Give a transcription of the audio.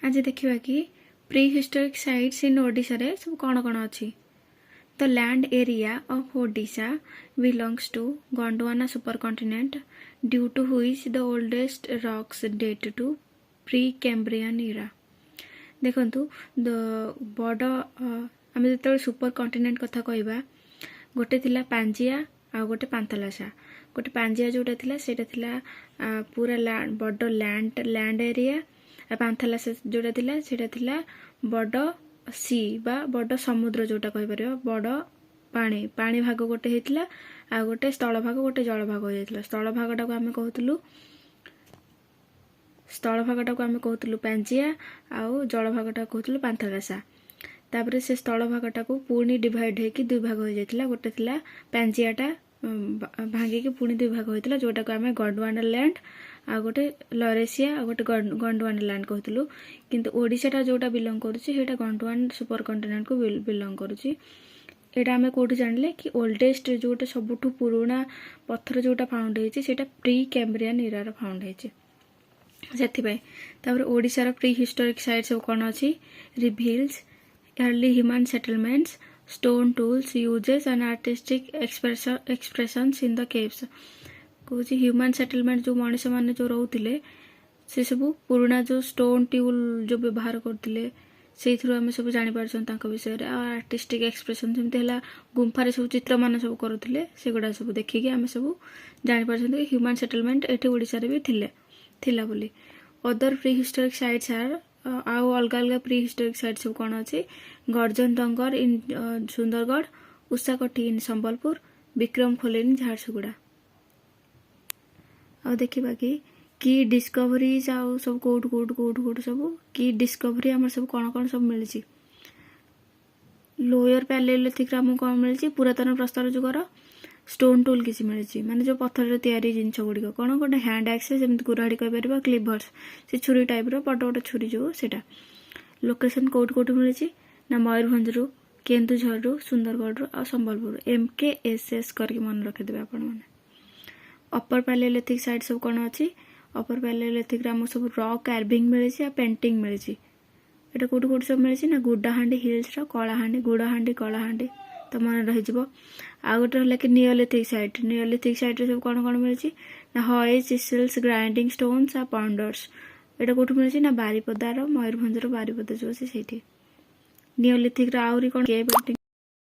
आज देखा कि prehistoric sites in Odisha रे सब कौन कौन अच्छी। The land area of Odisha belongs to Gondwana supercontinent due to which the oldest rocks date to Precambrian era. देखंतु बड़ आम जो सुपर कॉन्टिनेंट कथा कहबा गोटे थिला पांजिया आ गोटे पांथलासा। गोटे पांजिया जोटा थिला सेटा थिला पूरा बड़ लैंड एरिया। पांथलासा जोटा थिला सेटा थिला बड़ सी बा बड़ समुद्र जोटा कहि परियो बड़ पानी पानी भाग गोटे हेतिला आ गोटे स्थल भाग गोटे जल भाग हो जायतिला। स्थल भागटा को आमे कहतलु पांजिया आउ जल भागटा कहतलु पांथलासा। तापर से स्थल भागटा को पुणी डिवाइड होकर दुई भाग हो जाता। गोटे थिला पांजियाटा भांगिकी पुणी दुई भाग होता जोटा को आम गोंडवाना लैंड आ गोटे लरेसिया आ गोटे गोंडवाना लैंड कहतलु। किंतु ओडिशाटा जोटा बिलंग करुछि सेटा गोंडवाना सुपर कॉन्टिनेंट को बिलंग करुछि। एटा आमे कोठी जानले कि ओल्डेस्ट जोटा सबुठु पुराना पत्थर जोटा फाउंड होइछि सेटा प्री कैम्ब्रियन इरा रो फाउंड होइछि सेथिबाई। तापर ओडिसा रो प्री हिस्टोरिक साइट सब कोन अछि reveals early human settlements, stone tools, uses and artistic expressions in the caves। कौच ह्यूमन सेटलमेंट जो मनीष मैंने जो रोते से सब पुराना जो स्टोन ट्यूल जो व्यवहार करते से आम सब जापर विषय आर्टिस्टिक एक्सप्रेशन जमी है गुंफार सब चित्र मान सब करुले से गुड़ा सब देखिकी आम सब जापर ह्यूमन सेटलमेंट ये ओडिशा भी थिला बोली। Other prehistoric sites are आउ अलग अलग प्री हिस्टोरिक साइट सब कौन अच्छी गर्जन दंगर इन सुंदरगढ़, उषाकोठी इन संबलपुर, विक्रम खोले इन झारसुगुड़ा। आ देखा कि डिस्कवरीज आउ सब कौट सब कि डिस्कवरी आम सब कौन कौन सब मिली। लोअर पैलेलिथिक आमको कौन मिली पुरातन प्रस्तर युगर स्टोन टूल किसी मिली माने जो पत्थर तैयारी जिनस गुड़िक कौन गोटे हैंड एक्सेस जमी कुराड़ी कहीपर क्लीभर्स से छुरी टाइप बड़ गोटे छुरी जो सेटा। लोकेशन कौट मिली ना मयूरभंज रु, केन्दुझर रु, सुंदरगढ़ आ संबलपुर MKSS करके मन रखिदेवे आपण मैंने। अपर पैलेलिथिक साइट सब कौन अच्छी अपर पैलेलिथिक आम सब रॉक कार्विंग मिली आ पेंटिंग मिली। एटा कौट सब मिली ना गुडाहांडी हिल्स कलाहांडी गुड़ाहांडी कलाहांडी तो मन रही। आ गोटे है कि नियोलिथिक साइट सब कौन कौन मिली ना हॉय चिसेल्स ग्राइंडिंग स्टोन्स आ पाउंडर्स। एटा कौट मिली ना बारिपदार मयूरभंजर बारिपदा जो अच्छे से नियोलिथिक आहरी कौन के पेंटिंग